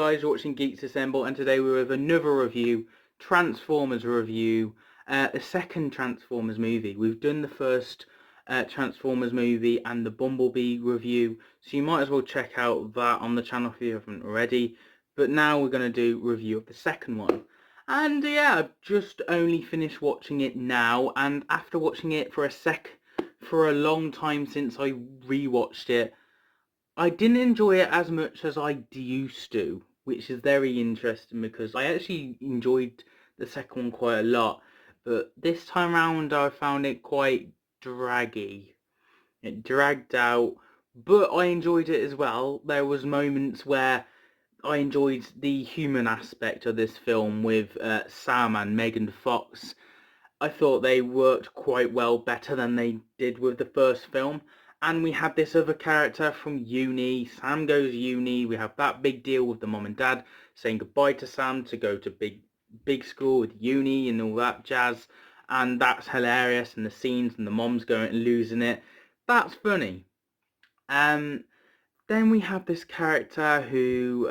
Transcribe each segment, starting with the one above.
guys, you're watching Geeks Assemble, and today we're with another review, Transformers review, the second Transformers movie. We've done the first Transformers movie and the Bumblebee review, so you might as well check out that on the channel if you haven't already. But now we're going to do a review of the second one. And yeah, I've just only finished watching it now, and after watching it for a long time since I rewatched it, I didn't enjoy it as much as I used to, which is very interesting because I actually enjoyed the second one quite a lot, but this time round I found it quite draggy. It dragged out, but I enjoyed it as well. There was moments where I enjoyed the human aspect of this film with Sam and Megan Fox. I thought they worked quite well, better than they did with the first film. And we had this other character from uni. Sam goes uni. We have that big deal with the mom and dad saying goodbye to Sam to go to big school with uni and all that jazz. And that's hilarious. And the scenes and the mom's going and losing it. That's funny. Then we have this character who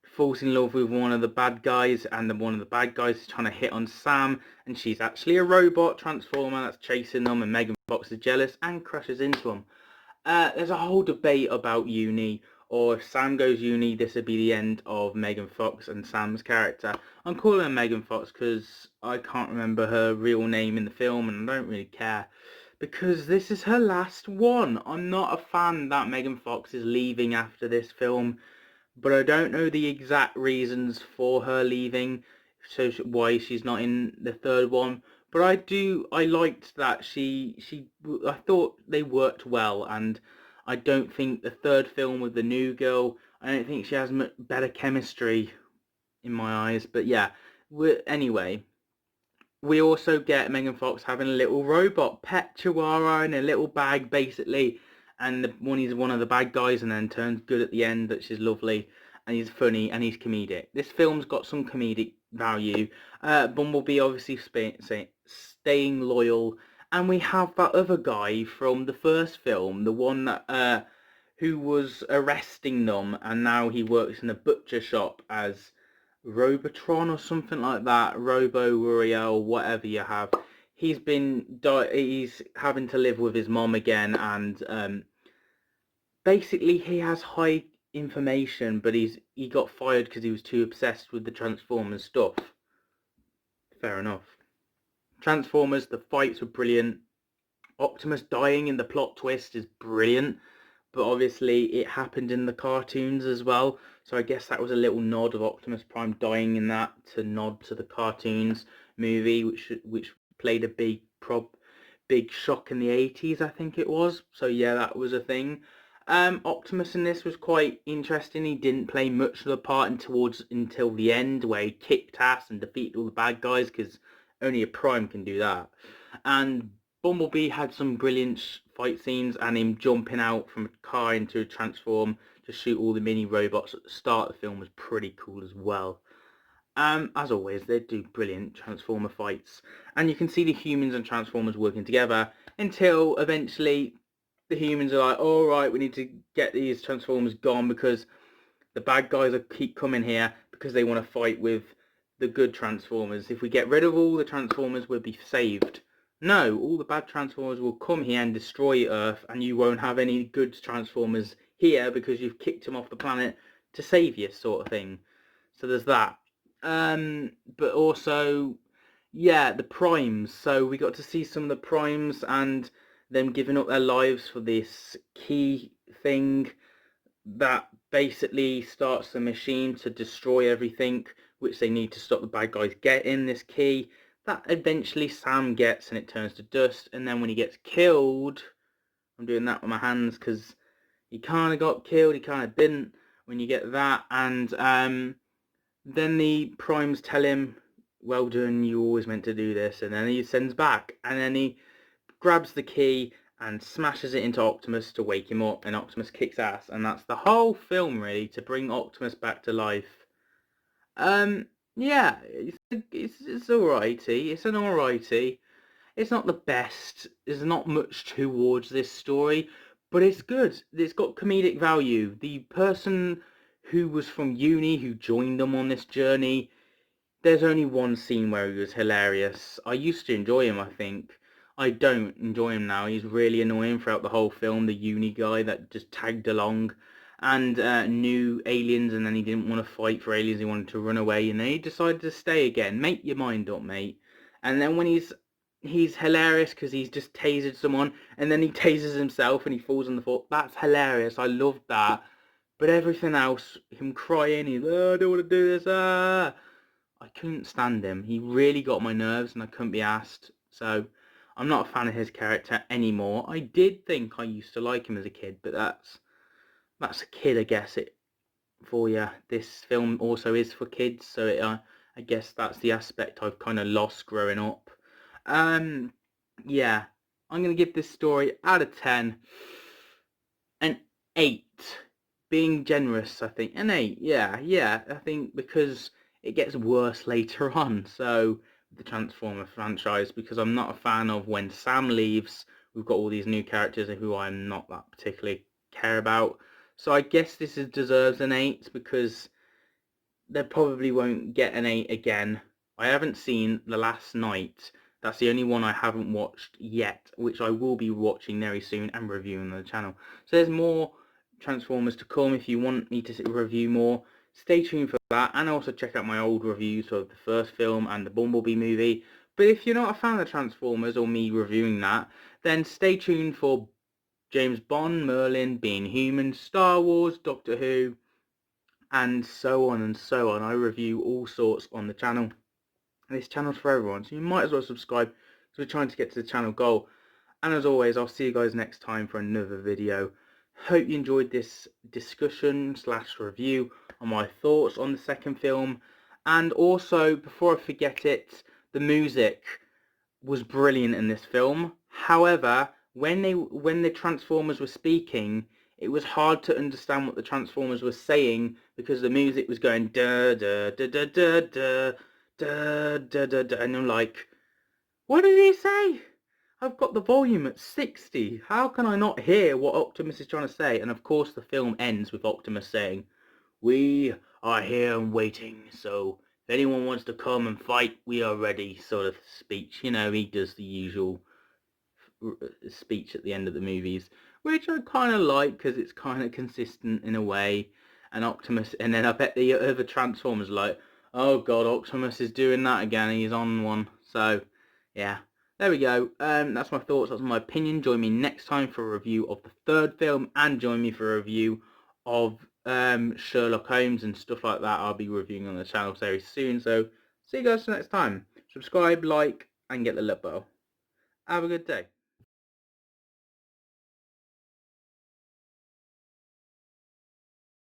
falls in love with one of the bad guys, and one of the bad guys is trying to hit on Sam, and she's actually a robot transformer that's chasing them, and Megan Fox is jealous and crashes into them. There's a whole debate about uni, or if Sam goes uni, this would be the end of Megan Fox and Sam's character. I'm calling her Megan Fox because I can't remember her real name in the film, and I don't really care, because this is her last one. I'm not a fan that Megan Fox is leaving after this film, but I don't know the exact reasons for her leaving, so why she's not in the third one. But I liked that I thought they worked well, and I don't think the third film with the new girl, I don't think she has much better chemistry in my eyes. But yeah, anyway, we also get Megan Fox having a little robot pet chihuahua in a little bag, basically, and he's one of the bad guys and then turns good at the end, which is lovely, and he's funny and he's comedic. This film's got some comedic value. Bumblebee obviously staying loyal, and we have that other guy from the first film, the one that who was arresting them, and now he works in a butcher shop as Robotron or something like that, Robo Uriel, whatever you have. He's having to live with his mom again, and basically he has high information, but he got fired because he was too obsessed with the Transformers stuff. Fair enough. Transformers, the fights were brilliant. Optimus dying in the plot twist is brilliant, but obviously it happened in the cartoons as well, so I guess that was a little nod of Optimus Prime dying in that to nod to the cartoons movie, which played a big shock in the 80s, I think it was. So yeah, that was a thing. Optimus in this was quite interesting. He didn't play much of the part until the end, where he kicked ass and defeated all the bad guys, because only a Prime can do that. And Bumblebee had some brilliant fight scenes, and him jumping out from a car into a transform to shoot all the mini robots at the start of the film was pretty cool as well. As always, they do brilliant Transformer fights, and you can see the humans and Transformers working together until eventually the humans are like, all right, we need to get these Transformers gone because the bad guys keep coming here because they want to fight with the good Transformers. If we get rid of all the Transformers, we'll be saved. No, all the bad Transformers will come here and destroy Earth, and you won't have any good Transformers here because you've kicked them off the planet to save you, sort of thing. So there's that. But also, yeah, the Primes. So we got to see some of the Primes and them giving up their lives for this key thing that basically starts the machine to destroy everything, which they need to stop the bad guys getting this key. That eventually Sam gets, and it turns to dust, and then when he gets killed, I'm doing that with my hands because he kind of got killed, he kind of didn't, when you get that, and then the Primes tell him, well done, you always meant to do this, and then he sends back, and then he grabs the key and smashes it into Optimus to wake him up, and Optimus kicks ass, and that's the whole film really, to bring Optimus back to life. Yeah, it's alrighty. It's an alrighty. It's not the best. There's not much towards this story, but it's good. It's got comedic value. The person who was from uni, who joined them on this journey. There's only one scene where he was hilarious. I used to enjoy him, I think. I don't enjoy him now. He's really annoying throughout the whole film, the uni guy that just tagged along and knew aliens, and then he didn't want to fight for aliens, he wanted to run away, and then he decided to stay again. Make your mind up, mate. And then when he's hilarious because he's just tasered someone, and then he tases himself and he falls on the floor. That's hilarious. I loved that. But everything else, him crying, he's, oh, I don't want to do this, I couldn't stand him. He really got my nerves and I couldn't be asked. So I'm not a fan of his character anymore. I did think I used to like him as a kid, but that's a kid, I guess, it for you. This film also is for kids, so I guess that's the aspect I've kind of lost growing up. Yeah, I'm going to give this story out of 10 an 8. Being generous, I think. An 8, yeah, I think because it gets worse later on, so the Transformer franchise, because I'm not a fan of when Sam leaves, we've got all these new characters who I'm not that particularly care about. So I guess this deserves an 8 because they probably won't get an 8 again. I haven't seen The Last Knight. That's the only one I haven't watched yet, which I will be watching very soon and reviewing on the channel. So there's more Transformers to come. If you want me to review more, stay tuned for that, and also check out my old reviews of the first film and the Bumblebee movie. But if you're not a fan of Transformers or me reviewing that, then stay tuned for James Bond, Merlin, Being Human, Star Wars, Doctor Who, and so on and so on. I review all sorts on the channel. This channel's for everyone, so you might as well subscribe because we're trying to get to the channel goal. And as always, I'll see you guys next time for another video. Hope you enjoyed this discussion / review on my thoughts on the second film. And also, before I forget it, the music was brilliant in this film. However, when the Transformers were speaking, it was hard to understand what the Transformers were saying because the music was going da da da da da da da da da da, and I'm like, what did he say? I've got the volume at 60. How can I not hear what Optimus is trying to say? And of course the film ends with Optimus saying, we are here and waiting, so if anyone wants to come and fight, we are ready, sort of speech. You know, he does the usual speech at the end of the movies, which I kind of like because it's kind of consistent in a way. And Optimus, and then I bet the other Transformers like, oh god, Optimus is doing that again, he's on one. So yeah, there we go. That's my thoughts, that's my opinion. Join me next time for a review of the third film, and join me for a review of Sherlock Holmes and stuff like that. I'll be reviewing on the channel very soon, so see you guys next time. Subscribe, like, and get the little bell. Have a good day.